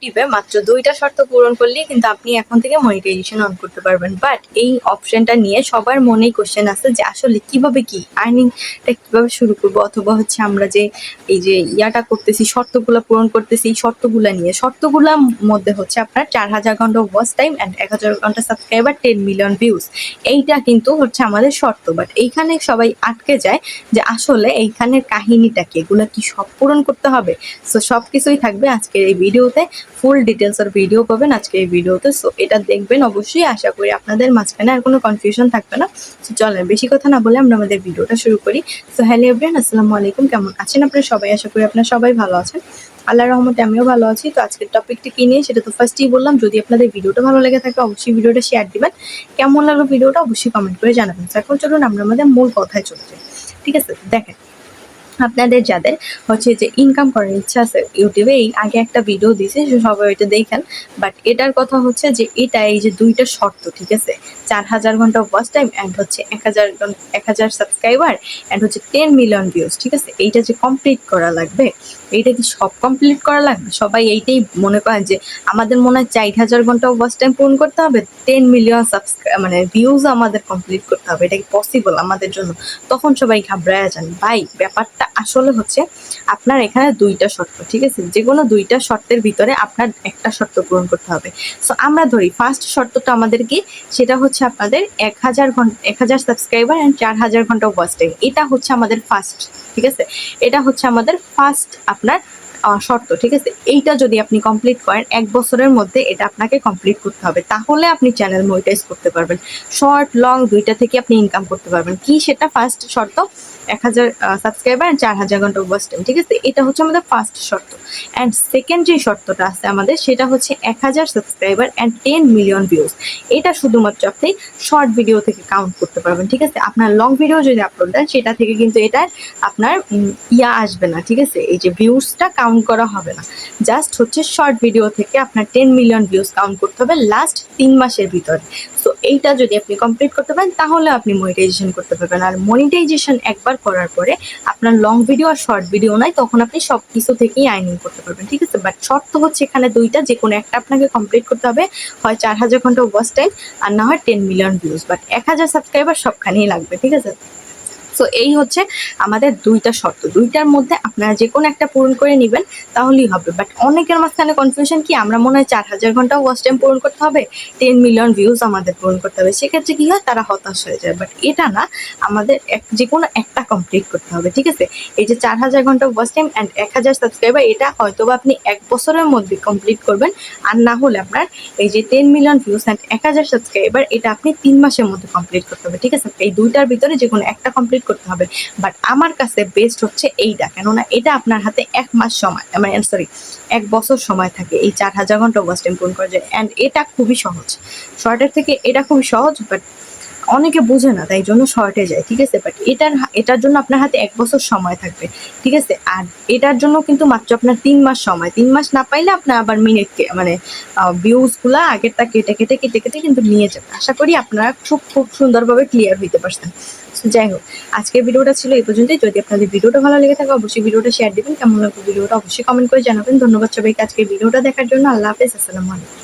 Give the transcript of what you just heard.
ইউটিউবে মাত্র ২টা শর্ত পূরণ করলেই কিন্তু আপনি এখন থেকে মনিটাইজেশন অন করতে পারবেন। বাট এই অপশনটা নিয়ে সবার মনেই কোশ্চেন আছে যে আসলে কিভাবে কি আর্নিংটা কিভাবে শুরু করবো, অথবা হচ্ছে আমরা যে এই যে ইয়াটা করতেছি, শর্তগুলো পূরণ করতেছি, এই শর্তগুলা নিয়ে শর্তগুলোর মধ্যে হচ্ছে আপনার ৪,০০০ ঘন্টা ওয়াচ টাইম অ্যান্ড ১,০০০ ঘন্টা সাবস্ক্রাইবার, 10 মিলিয়ন ভিউজ। এইটা কিন্তু হচ্ছে আমাদের শর্ত। বাট এইখানে সবাই আটকে যায় যে আসলে এইখানের কাহিনীটা কি, এগুলো কি সব পূরণ করতে হবে? সো সব কিছুই থাকবে আজকের এই ভিডিওতে, ফুল ডিটেলসের ভিডিও পাবেন আজকের এই ভিডিওতে। সো এটা দেখবেন অবশ্যই, আশা করি আপনাদের মাঝখানে আর কোনো কনফিউশন থাকবে না। সো চলেন বেশি কথা না বলে আমরা আমাদের ভিডিওটা শুরু করি। সো হ্যালো এভরিওয়ান, আসসালামু আলাইকুম। কেমন আছেন আপনারা সবাই? আশা করি আপনারা সবাই ভালো আছেন। আল্লাহর রহমতে আমিও ভালো আছি। তো আজকের টপিকটা কি নিয়ে সেটা তো ফার্স্টেই বললাম। যদি আপনাদের ভিডিওটা ভালো লেগে থাকে অবশ্যই ভিডিওটা শেয়ার দিবেন। কেমন লাগলো ভিডিওটা অবশ্যই কমেন্ট করে জানাবেন। তো এখন চলুন আমরা আমাদের মূল কথায় চলে যাই। ঠিক আছে, দেখেন আপনাদের যাদের হচ্ছে যে ইনকাম করার ইচ্ছা আছে ইউটিউবে, এই আগে একটা ভিডিও দিয়েছে, সবাই ওইটা দেখেন। বাট এটার কথা হচ্ছে যে এটা এই যে দুইটা শর্ত, ঠিক আছে, ৪,০০০ ঘন্টা ওয়াচ টাইম অ্যান্ড হচ্ছে ১,০০০ সাবস্ক্রাইবার অ্যান্ড হচ্ছে 10 মিলিয়ন ভিউজ, ঠিক আছে, এইটা যে কমপ্লিট করা লাগবে। এইটা কি সব কমপ্লিট করা লাগবে? সবাই এইটাই মনে করেন যে আমাদের মনে হয় ৪,০০০ ঘন্টা ওয়াচ টাইম পূরণ করতে হবে, 10 মিলিয়ন মানে ভিউজ আমাদের কমপ্লিট করতে হবে। এটা কি পসিবল আমাদের জন্য? তখন সবাই ঘাবড়ায় যান। ভাই ব্যাপারটা আসলে হচ্ছে আপনার এখানে দুইটা শর্ত, ঠিক আছে, যে কোনো দুইটা শর্তের ভিতরে আপনার একটা শর্ত পূরণ করতে হবে। সো আমরা ধরি ফার্স্ট শর্তটা আমাদের কি, সেটা হচ্ছে আপনাদের ১,০০০ সাবস্ক্রাইবার অ্যান্ড ৪,০০০ ঘন্টা ওয়াচ টাইম। এটা হচ্ছে আমাদের ফার্স্ট, ঠিক আছে, এটা হচ্ছে আমাদের ফার্স্ট আপনার শর্ত, ঠিক আছে। এইটা যদি আপনি কমপ্লিট করেন ১ বছরের মধ্যে, এটা আপনাকে কমপ্লিট করতে হবে, তাহলে আপনি চ্যানেল মনিটাইজ করতে পারবেন। শর্ট লং দুইটা থেকে আপনি ইনকাম করতে পারবেন। কি সেটা ফার্স্ট শর্ত? ১,০০০ সাবস্ক্রাইবার অ্যান্ড ৪,০০০ ঘন্টা ওয়াচ টাইম, ঠিক আছে, এটা হচ্ছে আমাদের ফার্স্ট শর্ত। অ্যান্ড সেকেন্ড যে শর্তটা আছে আমাদের, সেটা হচ্ছে ১,০০০ সাবস্ক্রাইবার অ্যান্ড 10 মিলিয়ন ভিউজ। এটা শুধুমাত্র আপনি শর্ট ভিডিও থেকে কাউন্ট করতে পারবেন, ঠিক আছে। আপনার লং ভিডিও যদি আপলোড দেন সেটা থেকে কিন্তু এটার আপনার আসবে না, ঠিক আছে, এই যে ভিউজটা কাউন্ট করা হবে না। জাস্ট হচ্ছে শর্ট ভিডিও থেকে আপনার 10 মিলিয়ন ভিউজ কাউন্ট করতে হবে লাস্ট ৩ মাসের ভিতরে। সো এইটা যদি আপনি কমপ্লিট করতে পারেন তাহলে আপনি মনিটাইজেশন করতে পারবেন। আর মনিটাইজেশন একবার করার পরে আপনার লং ভিডিও আর শর্ট ভিডিও নাই, তখন আপনি সব কিছু থেকেই আর্নিং করতে পারবেন, ঠিক আছে। বাট শর্ত হচ্ছে এখানে দুইটা, যে কোনো একটা আপনাকে কমপ্লিট করতে হবে, হয় ৪,০০০ ঘন্টা ওয়াচ টাইম আর না হয় 10 মিলিয়ন ভিউজ। বাট ১,০০০ সাবস্ক্রাইবার সবখানেই লাগবে, ঠিক আছে। সো এই হচ্ছে আমাদের দুইটা শর্ত, দুইটার মধ্যে আপনারা যে কোনো একটা পূরণ করে নেবেন তাহলেই হবে। বাট অনেকের মাঝখানে কনফিউশন কি, আমরা মনে হয় ৪,০০০ ঘন্টা ওয়াচ টাইম পূরণ করতে হবে, 10 মিলিয়ন ভিউজ আমাদের পূরণ করতে হবে, সেক্ষেত্রে কি হয়, তারা হতাশ হয়ে যায়। বাট এটা না, আমাদের যে কোনো একটা কমপ্লিট করতে হবে, ঠিক আছে। এই যে ৪,০০০ ঘন্টা ওয়াচ টাইম অ্যান্ড ১,০০০ সাবস্ক্রাইবার, এটা হয়তো বা আপনি ১ বছরের মধ্যে কমপ্লিট করবেন, আর না হলে আপনার এই যে 10 মিলিয়ন ভিউজ অ্যান্ড ১,০০০ সাবস্ক্রাইবার, এটা আপনি ৩ মাসের মধ্যে কমপ্লিট করতে হবে, ঠিক আছে। এই দুইটার ভিতরে যে কোনো একটা কমপ্লিট করতে হবে। বাট আমার কাছে বেস্ট হচ্ছে এইটা, কেননা এটা আপনার হাতে ১ মাস সময়, মানে সরি ১ বছর সময় থাকে এই ৪,০০০ ঘন্টা ওয়াচ টাইম পূরণ করা যায়। অ্যান্ড এটা খুবই সহজ, শর্টের থেকে এটা খুবই সহজ। বাট অনেকে বোঝে না, তাই জন্য শর্টে যায়, ঠিক আছে। বাট এটার জন্য আপনার হাতে ১ বছর সময় থাকবে, ঠিক আছে। আর এটার জন্য কিন্তু মাত্র আপনার ৩ মাস সময়, ৩ মাস না পাইলে আপনার আবার মিনিটকে মানে ভিউজগুলা আগেরটা কেটে কেটে কেটে কেটে কিন্তু নিয়ে যাবে। আশা করি আপনারা খুব সুন্দরভাবে ক্লিয়ার হইতে পারছেন। যাই হোক, আজকের ভিডিওটা ছিল এই পর্যন্তই। যদি আপনাদের ভিডিওটা ভালো লেগে থাকে অবশ্যই ভিডিওটা শেয়ার দিবেন। কেমন লাগলো ভিডিওটা অবশ্যই কমেন্ট করে জানাবেন। ধন্যবাদ সবাইকে আজকের ভিডিওটা দেখার জন্য। আল্লাহ হাফেজ, আসসালামু আলাইকুম।